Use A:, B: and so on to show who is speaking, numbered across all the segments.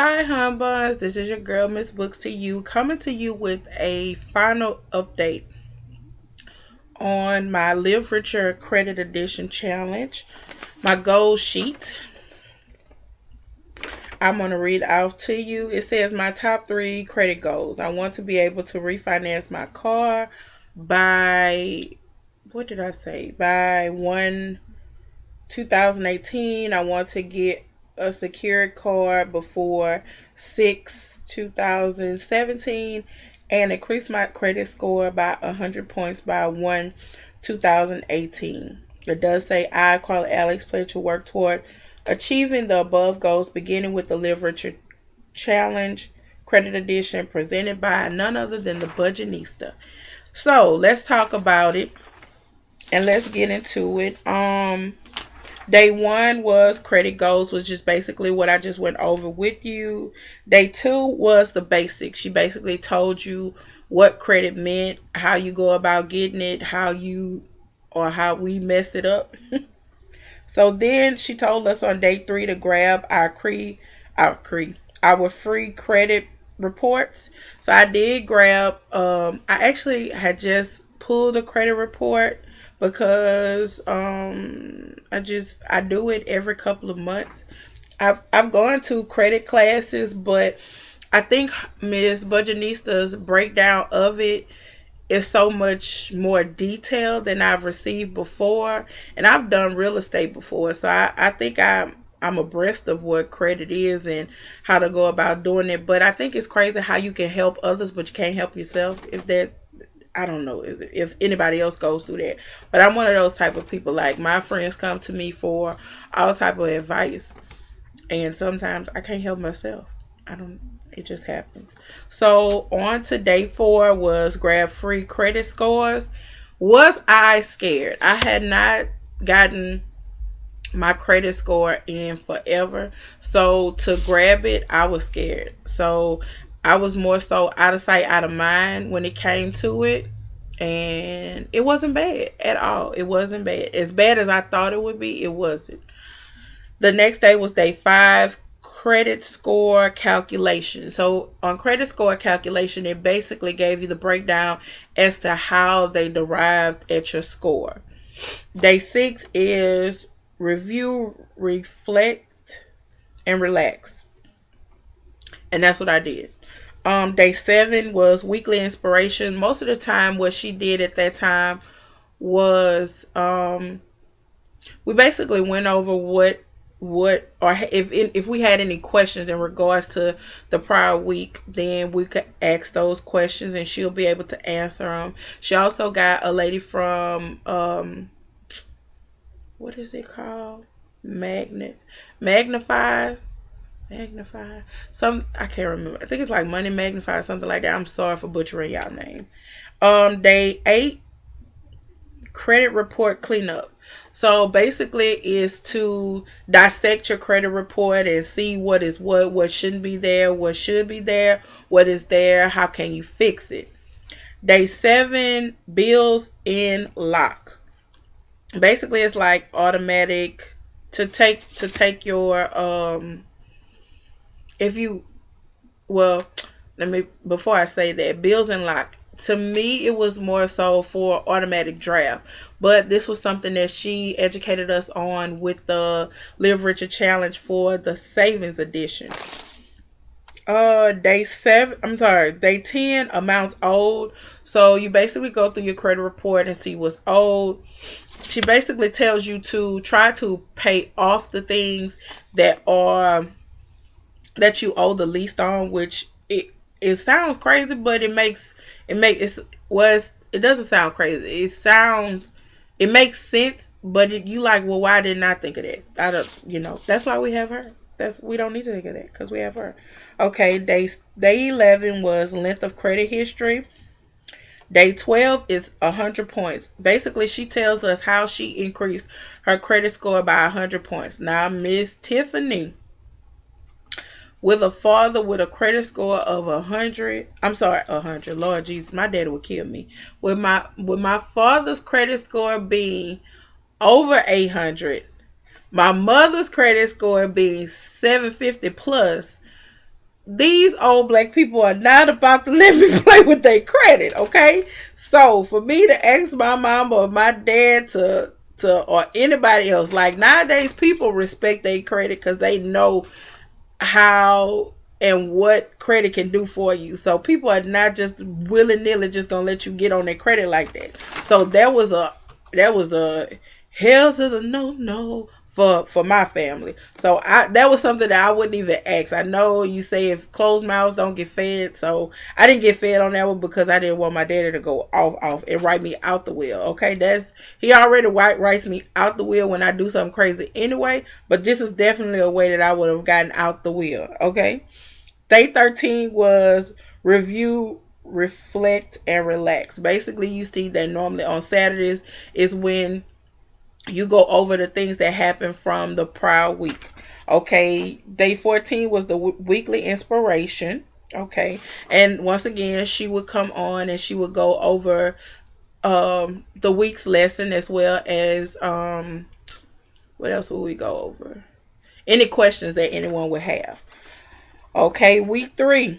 A: Hi, buns. This is your girl, Miss Books to you, coming to you with a final update on my Live Richer Credit Edition Challenge. My goal sheet, I'm going to read out to you. It says my top three credit goals. I want to be able to refinance my car by, what did I say? By 2018. I want to get a secured card before 6/2017 and increase my credit score by 100 points by 1/2018. It does say I, Carla Alex, pledge to work toward achieving the above goals, beginning with the Live Richer Challenge Credit Edition presented by none other than the Budgetnista. So let's talk about it and let's get into it. Day one was credit goals, which is basically what I just went over with you. Day two was the basics. She basically told you what credit meant, how you go about getting it, how we messed it up. So then she told us on day three to grab our free credit reports. So I did grab. I actually had just pulled a credit report because I do it every couple of months. I've gone to credit classes, but I think Miss Budgetnista's breakdown of it is so much more detailed than I've received before, and I've done real estate before, so I think I'm abreast of what credit is and how to go about doing it. But I think it's crazy how you can help others, but you can't help yourself. I don't know if anybody else goes through that, but I'm one of those type of people. Like, my friends come to me for all type of advice, and sometimes I can't help myself. It just happens. So on to day four was grab free credit scores. Was I scared? I had not gotten my credit score in forever. So to grab it, I was scared. So I was more so out of sight, out of mind when it came to it. And it wasn't bad at all. It wasn't bad. As bad as I thought it would be, it wasn't. The next day was day five, credit score calculation. So on credit score calculation, it basically gave you the breakdown as to how they derived at your score. Day six is review, reflect, and relax. And that's what I did. Day seven was weekly inspiration. Most of the time, what she did at that time was we basically went over what or if we had any questions in regards to the prior week, then we could ask those questions and she'll be able to answer them. She also got a lady from what is it called? Magnify. Some, I can't remember. I think it's like Money Magnify, something like that. I'm sorry for butchering y'all name. Day 8, credit report cleanup. So basically is to dissect your credit report and see what is what shouldn't be there, what should be there, what is there, how can you fix it. Day 7, bills in lock. Basically it's like automatic to take your if you, well, let me, before I say that, bills and lock, to me it was more so for automatic draft, but this was something that she educated us on with the Live Richer Challenge for the savings edition. Day 10, amounts owed. So you basically go through your credit report and see what's owed. She basically tells you to try to pay off the things that you owe the least on, which it sounds crazy, but it doesn't sound crazy. It makes sense, but you like, well, why didn't I think of that? That's why we have her. We don't need to think of that because we have her. Okay, day 11 was length of credit history. Day 12 is 100 points. Basically, she tells us how she increased her credit score by 100 points. Now, Miss Tiffany, with a father with a credit score of 100, 100. Lord Jesus, my daddy would kill me. With my father's credit score being over 800, my mother's credit score being 750 plus, these old black people are not about to let me play with their credit, okay? So for me to ask my mom or my dad to or anybody else, like nowadays people respect their credit because they know how and what credit can do for you. So people are not just willy-nilly just gonna let you get on their credit like that. So that was a hell to the no for my family. So that was something that I wouldn't even ask. I know you say if closed mouths don't get fed, so I didn't get fed on that one because I didn't want my daddy to go off and write me out the wheel. Okay, he already writes me out the wheel when I do something crazy anyway, but this is definitely a way that I would have gotten out the wheel. Okay, day 13 was review, reflect, and relax. Basically, you see that normally on Saturdays is when you go over the things that happened from the prior week. Okay, day 14 was the weekly inspiration. Okay, and once again, she would come on and she would go over the week's lesson as well as what else would we go over? Any questions that anyone would have. Okay, week 1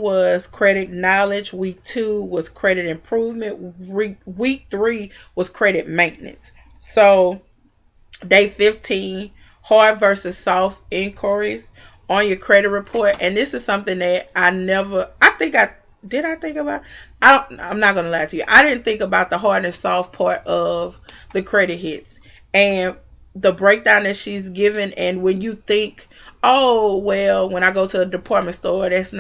A: was credit knowledge. Week 2 was credit improvement. Week 3 was credit maintenance. So, day 15, hard versus soft inquiries on your credit report. And this is something that I'm not going to lie to you. I didn't think about the hard and soft part of the credit hits. And the breakdown that she's given, and when you think, oh, well, when I go to a department store, that's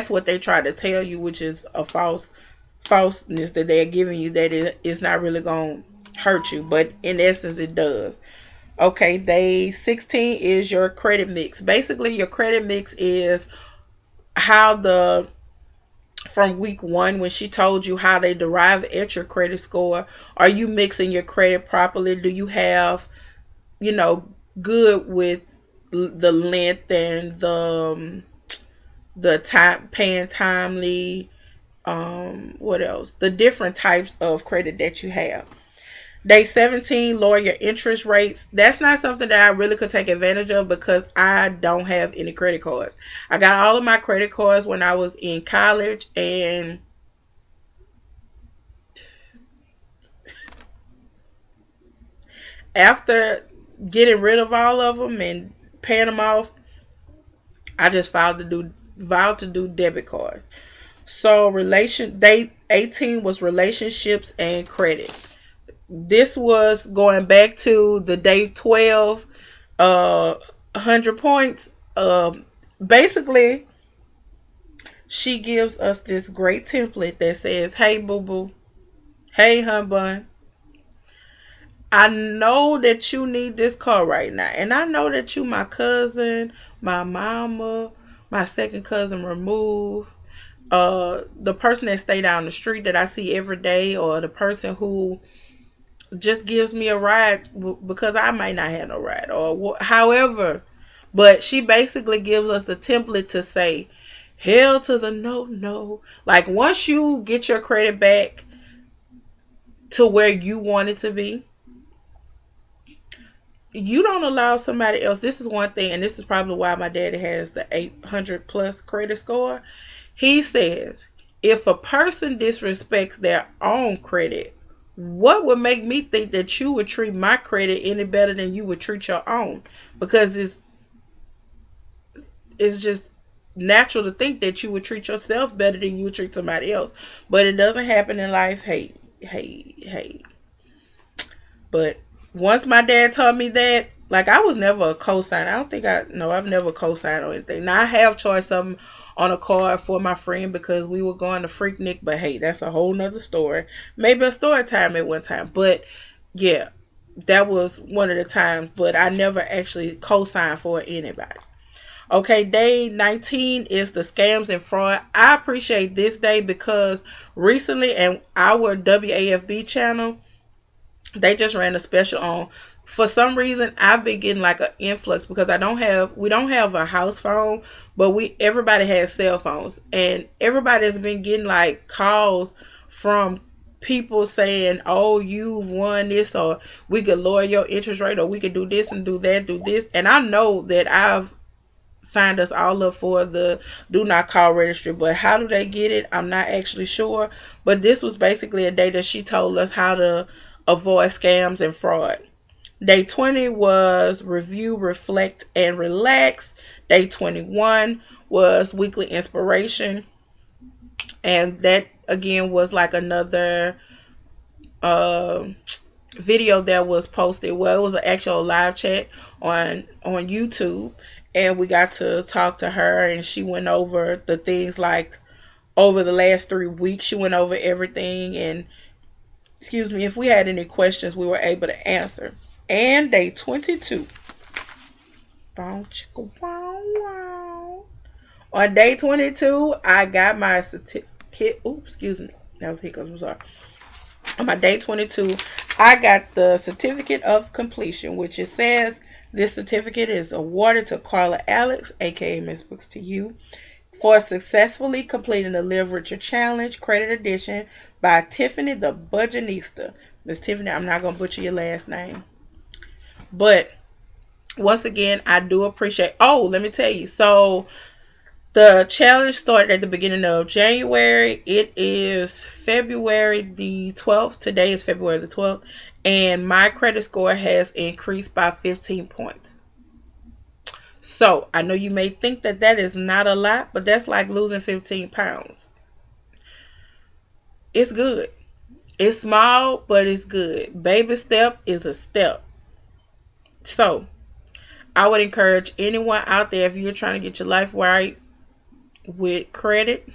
A: what they try to tell you, which is a falseness that they're giving you, that it's not really going to hurt you, but in essence it does. Okay, day 16 is your credit mix. Basically, your credit mix is how from week 1 when she told you how they derive at your credit score. Are you mixing your credit properly? Do you have good with the length and the time, paying timely, what else? The different types of credit that you have. Day 17, lower your interest rates. That's not something that I really could take advantage of because I don't have any credit cards. I got all of my credit cards when I was in college, and after getting rid of all of them and paying them off, I just vowed to do debit cards. So day 18 was relationships and credit. This was going back to the day 12, 100 points. Basically, she gives us this great template that says, hey, boo-boo, hey, hun bun, I know that you need this car right now. And I know that you my cousin, my mama, my second cousin removed, the person that stay down the street that I see every day, or the person who just gives me a ride because I might not have no ride, or however. But she basically gives us the template to say, hell to the no. Like, once you get your credit back to where you want it to be, you don't allow somebody else. This is one thing, and this is probably why my daddy has the 800 plus credit score. He says, if a person disrespects their own credit, what would make me think that you would treat my credit any better than you would treat your own? Because it's just natural to think that you would treat yourself better than you would treat somebody else. But it doesn't happen in life. Hey. But once my dad told me that, like, I was never a co-signer. I've never co-signed or anything. Now, I have charged something on a card for my friend because we were going to Freaknik, but hey, that's a whole nother story. Maybe a story time at one time. But yeah, that was one of the times, but I never actually co-signed for anybody. Okay, day 19 is the scams and fraud. I appreciate this day because recently in our WAFB channel, they just ran a special on. For some reason, I've been getting like an influx because we don't have a house phone, but everybody has cell phones, and everybody has been getting like calls from people saying, oh, you've won this, or we could lower your interest rate, or we could do this and do that, do this. And I know that I've signed us all up for the do not call registry. But how do they get it? I'm not actually sure. But this was basically a day that she told us how to avoid scams and fraud. Day 20 was review, reflect, and relax. Day 21 was weekly inspiration. And that again was like another video that was posted. Well, it was an actual live chat on YouTube, and we got to talk to her, and she went over the things like over the last 3 weeks. She went over everything, and excuse me, if we had any questions, we were able to answer. And day 22. On day 22, I got my certificate. Oops, excuse me. That was hiccups. I'm sorry. On my day 22, I got the certificate of completion, which it says this certificate is awarded to Carla Alex, aka Miss Books to You, for successfully completing the Live Richer Challenge Credit Edition by Tiffany the Budgetnista. Miss Tiffany, I'm not going to butcher your last name. But once again, I do appreciate. Oh, let me tell you. So the challenge started at the beginning of January. It is February the 12th. Today is February the 12th. And my credit score has increased by 15 points. So I know you may think that that is not a lot, but that's like losing 15 pounds. It's good. It's small, but it's good. Baby step is a step. So I would encourage anyone out there, if you're trying to get your life right with credit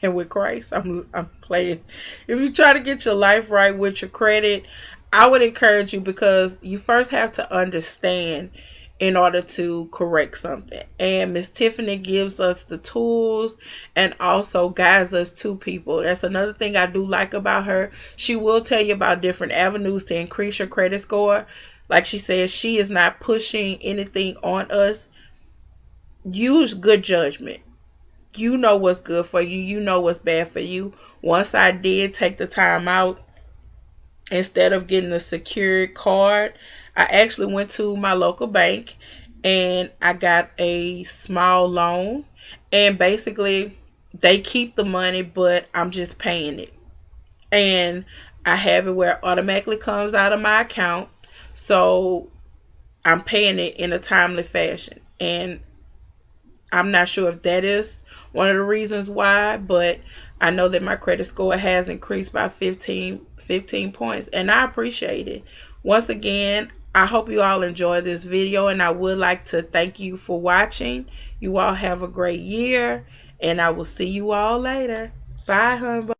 A: and with Christ, I'm playing. If you try to get your life right with your credit, I would encourage you, because you first have to understand in order to correct something. And Miss Tiffany gives us the tools and also guides us to people. That's another thing I do like about her. She will tell you about different avenues to increase your credit score. Like she says, she is not pushing anything on us. Use good judgment. You know what's good for you. You know what's bad for you. Once I did take the time out, instead of getting a secured card, I actually went to my local bank and I got a small loan. And basically, they keep the money, but I'm just paying it. And I have it where it automatically comes out of my account. So I'm paying it in a timely fashion. And I'm not sure if that is one of the reasons why, but I know that my credit score has increased by 15 points, and I appreciate it. Once again, I hope you all enjoy this video, and I would like to thank you for watching. You all have a great year, and I will see you all later. Bye, hun.